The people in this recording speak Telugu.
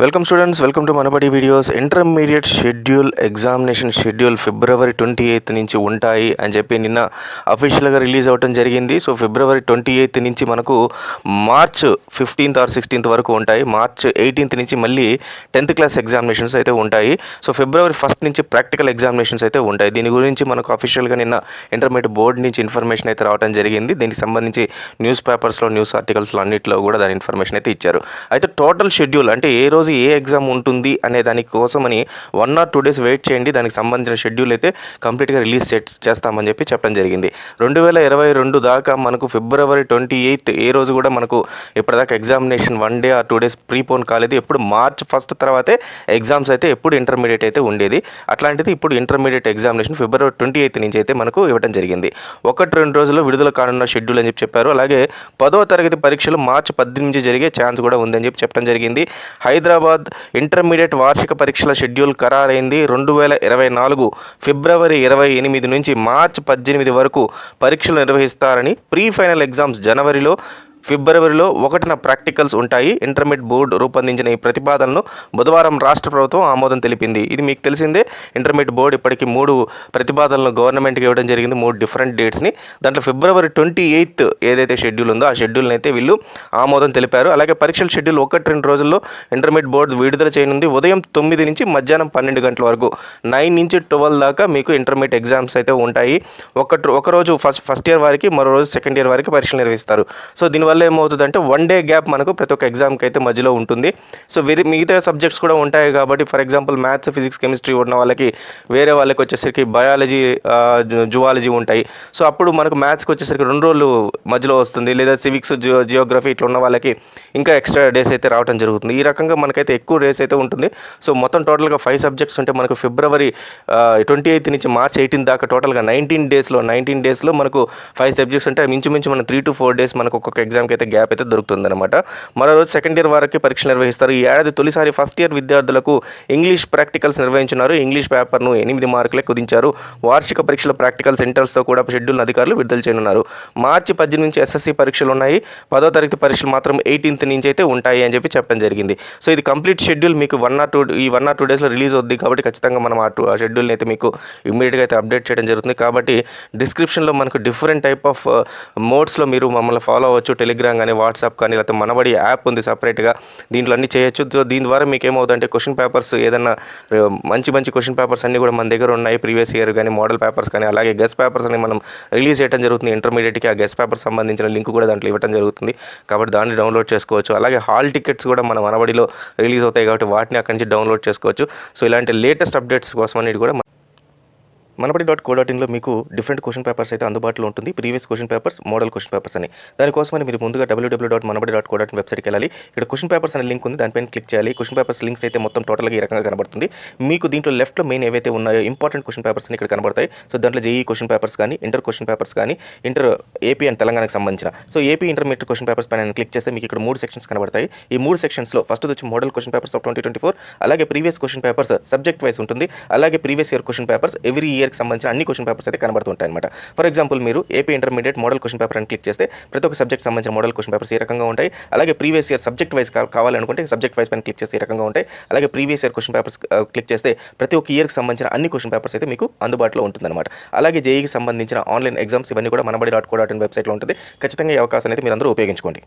Welcome students, welcome to Manabadi videos. Intermediate schedule, examination schedule February 28 నుంచి ఉంటాయి అని చెప్పి నిన్న అఫీషియల్గా రిలీజ్ అవ్వడం జరిగింది. సో ఫిబ్రవరి 28 నుంచి మనకు మార్చ్ 15th ఆర్ 16th వరకు ఉంటాయి. మార్చ్ 18th నుంచి మళ్ళీ 10th క్లాస్ ఎగ్జామినేషన్స్ అయితే ఉంటాయి. సో ఫిబ్రవరి 1st నుంచి ప్రాక్టికల్ ఎగ్జామినేషన్స్ అయితే ఉంటాయి. దీని గురించి మనకు అఫీషియల్గా నిన్న ఇంటర్మీడియట్ బోర్డు నుంచి ఇన్ఫర్మేషన్ అయితే రావడం జరిగింది. దీనికి సంబంధించి న్యూస్ పేపర్స్లో, న్యూస్ ఆర్టికల్స్లో అన్నింటిలో కూడా దాని ఇన్ఫర్మేషన్ అయితే ఇచ్చారు. అయితే టోటల్ షెడ్యూల్ అంటే ఏ రోజు ఏ ఎగ్జామ్ ఉంటుంది అనే దానికోసమని 1 or 2 days వెయిట్ చేయండి. దానికి సంబంధించిన షెడ్యూల్ అయితే కంప్లీట్గా రిలీజ్ చేస్తామని చెప్పి చెప్పడం జరిగింది. 2022 దాకా మనకు ఫిబ్రవరి 28 ఏ రోజు కూడా మనకు ఇప్పటిదాకా examination 1 day or 2 days prepone కాలేదు. ఎప్పుడు మార్చ్ 1st తర్వాతే ఎగ్జామ్స్ అయితే ఎప్పుడు ఇంటర్మీడియట్ అయితే ఉండేది. అట్లాంటిది ఇప్పుడు ఇంటర్మీడియట్ ఎగ్జామినేషన్ ఫిబ్రవరి 28 నుంచి అయితే మనకు ఇవ్వడం జరిగింది. 1-2 రోజుల్లో విడుదల కానున్న షెడ్యూల్ అని చెప్పారు. అలాగే 10వ తరగతి పరీక్షలు మార్చి 18 నుంచి జరిగే ఛాన్స్ కూడా ఉందని చెప్పడం జరిగింది. హైదరాబాద్ ఇంటర్మీడియట్ వార్షిక పరీక్షల షెడ్యూల్ ఖరారైంది. 2024 ఫిబ్రవరి 28 నుంచి మార్చి 18 వరకు పరీక్షలు నిర్వహిస్తారని, ప్రీ ఫైనల్ ఎగ్జామ్స్ జనవరిలో, ఫిబ్రవరిలో 1న ప్రాక్టికల్స్ ఉంటాయి. ఇంటర్మీడియట్ బోర్డు రూపొందించిన ఈ ప్రతిపాదనను బుధవారం రాష్ట్ర ప్రభుత్వం ఆమోదం తెలిపింది. ఇది మీకు తెలిసిందే. ఇంటర్మీడియట్ బోర్డు ఇప్పటికి 3 ప్రతిపాదనలు గవర్నమెంట్కి ఇవ్వడం జరిగింది, 3 డిఫరెంట్ డేట్స్ని. దాంట్లో ఫిబ్రవరి 28 ఏదైతే షెడ్యూల్ ఉందో ఆ షెడ్యూల్ని అయితే వీళ్ళు ఆమోదం తెలిపారు. అలాగే పరీక్షల షెడ్యూల్ 1-2 రోజుల్లో ఇంటర్మీడియట్ బోర్డు విడుదల చేయనుంది. ఉదయం 9 నుంచి మధ్యాహ్నం 12 గంటల వరకు 9 నుంచి 12 దాకా మీకు ఇంటర్మీడియట్ ఎగ్జామ్స్ అయితే ఉంటాయి. ఒకరోజు ఫస్ట్ ఇయర్ వారికి, మరో రోజు సెకండ్ ఇయర్ వారికి పరీక్షలు నిర్వహిస్తారు. సో దీనివల్ల ఏమవుతుందంటే 1 day గ్యాప్ మనకు ప్రతి ఒక్క ఎగ్జామ్కి అయితే మధ్యలో ఉంటుంది. సో మిగతా సబ్జెక్ట్స్ కూడా ఉంటాయి కాబట్టి, for example maths, physics, chemistry ఉన్న వాళ్ళకి, వేరే వాళ్ళకి వచ్చేసరికి బయాలజీ, జువాలజీ ఉంటాయి. సో అప్పుడు మనకు మ్యాథ్స్కి వచ్చేసరికి 2 రోజులు మధ్యలో వస్తుంది. లేదా సివిక్స్, జియోగ్రఫీ ఇట్లా ఉన్న వాళ్ళకి ఇంకా ఎక్స్ట్రా డేస్ అయితే రావడం జరుగుతుంది. ఈ రకంగా మనకైతే ఎక్కువ డేస్ అయితే ఉంటుంది. సో మొత్తం టోటల్గా 5 సబ్జెక్ట్స్ ఉంటే మనకు ఫిబ్రవరి 28 నుంచి మార్చ్ 18 దాకా టోటల్గా 19 డేస్లో మనకు 5 సబ్జెక్ట్స్ ఉంటే మించుమించు మనం 3 to 4 days మనకు ఒక్కొక్క ఎగ్జామ్కి అయితే గ్యాప్ అయితే దొరుకుతుందన్నమాట. మరో రోజు సెకండ్ ఇయర్ వారికి పరీక్షలు నిర్వహిస్తారు. ఈ ఏడాది తొలిసారి ఫస్ట్ ఇయర్ విద్యార్థులకు ఇంగ్లీష్ ప్రాక్టికల్స్ నిర్వహించున్నారు. ఇంగ్లీష్ పేపర్ను 8 మార్కులే కుదించారు. వార్షిక పరీక్షల ప్రాక్టికల్ సెంటర్స్తో కూడా షెడ్యూల్ అధికారులు విడుదల చేయనున్నారు. మార్చి 18 నుంచి ఎస్ఎస్సి పరీక్షలు ఉన్నాయి. 10వ తరగతి పరీక్షలు మాత్రం 18th నుంచి అయితే ఉంటాయి అని చెప్పి చెప్పడం జరిగింది. సో ఇది కంప్లీట్ షెడ్యూల్ మీకు 1 or 2 daysలో రిలీజ్ అవుద్ది కాబట్టి ఖచ్చితంగా మనం ఆ షెడ్యూల్ని అయితే మీకు ఇమ్మీడియట్గా అయితే అప్డేట్ చేయడం జరుగుతుంది. కాబట్టి డిస్క్రిప్షన్లో మనకు డిఫరెంట్ టైప్ ఆఫ్ మోడ్స్లో మీరు మమ్మల్ని ఫాలో అవ్వచ్చు. టెలిగ్రామ్ కానీ, వాట్సాప్ కానీ, లేకపోతే మనబడి యాప్ ఉంది సపరేట్గా, దీంట్లో అన్నీ చేయొచ్చు. సో దీని ద్వారా మీకు ఏమవుతుందంటే క్వశ్చన్ పేపర్స్ ఏదన్నా మంచి క్వశ్చన్ పేపర్స్ అన్నీ కూడా మన దగ్గర ఉన్నాయి. ప్రీవియస్ ఇయర్ కానీ, మోడల్ పేపర్స్ కానీ, అలాగే గెస్ట్ పేపర్స్ అని మనం రిలీజ్ చేయడం జరుగుతుంది ఇంటర్మీడియట్కి. ఆ గెస్ట్ పేపర్స్ సంబంధించిన లింక్ కూడా దాంట్లో ఇవ్వడం జరుగుతుంది కాబట్టి దాన్ని డౌన్లోడ్ చేసుకోవచ్చు. అలాగే హాల్ టికెట్స్ కూడా మన మనబడిలో రిలీజ్ అవుతాయి కాబట్టి వాటిని అక్కడి నుంచి డౌన్లోడ్ చేసుకోవచ్చు. సో ఇలాంటి లేటెస్ట్ అప్డేట్స్ కోసం అనేది కూడా మనబడి.co.in మీకు డిఫరెంట్ క్వశ్చన్ పేపర్స్ అయితే అందుబాటులో ఉంటుంది. Previous question papers, model question papers అని. దానికోసమని మీరు ముందుగా www.manabadi.co.in వెబ్సైట్కి వెళ్ళాలి. ఇక్కడ క్వశ్చన్ పేపర్స్ అనే లింక్ ఉంది, దానిపైన క్లిక్ చేయాలి. క్వశ్చన్ పేపర్స్ లింక్స్ అయితే మొత్తం టోటల్గా ఈ రకంగా కనబడుతుంది. మీకు దీంట్లో లెఫ్ట్లో మెయిన్ ఏవైతే ఉన్నాయో ఇంపార్టెంట్ క్వశ్చన్ పేపర్స్ అని ఇక్కడ కనబడతాయి. సో దాంట్లో జేఈ క్వశ్చన్ పేపర్స్ కానీ, ఇంటర్ క్వశ్చన్ పేపర్స్ కానీ, ఇంటర్ ఏపీ అండ్ తెలంగాణకు సంబంధించిన so AP intermediate question papers పైన క్లిక్ చేస్తే మీకు ఇక్కడ 3 సెక్షన్స్ కనబడతాయి. ఈ 3 సెక్షన్స్లో ఫస్ట్ వచ్చి మోడల్ క్వశ్చన్ పేపర్స్ ఆఫ్ 2024, అలాగే previous question papers subject wise ఉంటుంది, అలాగే previous year question papers every ఇయర్కి సంబంధించిన అన్ని క్వశ్చన్ పేపర్స్ అయితే కనబడుతుంటాయి అనమాట. ఫర్ ఎగ్జాంపుల్ మీరు AP intermediate model question paper అని క్లిక్ చేస్తే ప్రతి ఒక్క సబ్జెక్ట్ సంబంధించిన మోడల్ క్వశ్చన్ పేపర్స్ ఈ రకంగా ఉంటాయి. అలాగే ప్రీవియస్ ఇయర్ సబ్జెక్ట్ వైస్ కావాలనుకుంటే సబ్జెక్ట్ వైస్ పైన క్లిక్ చేస్తే ఈ రకంగా ఉంటాయి. అలాగే previous year question papers click చేస్తే ప్రతి ఒక్క ఇయర్కి సంబంధించిన అన్ని క్వశ్చన్ పేపర్స్ అయితే మీకు అందుబాటులో ఉంటుందన్నమాట. అలాగే జేఈకి సంబంధించిన ఆన్లైన్ ఎగ్జామ్స్ ఇవన్నీ కూడా మనబడి.co.in వెబ్సైట్లో ఉంటుంది. ఖచ్చితంగా ఈ అవకాశాన్ని అయితే మీరు అందరూ ఉపయోగించుకోండి.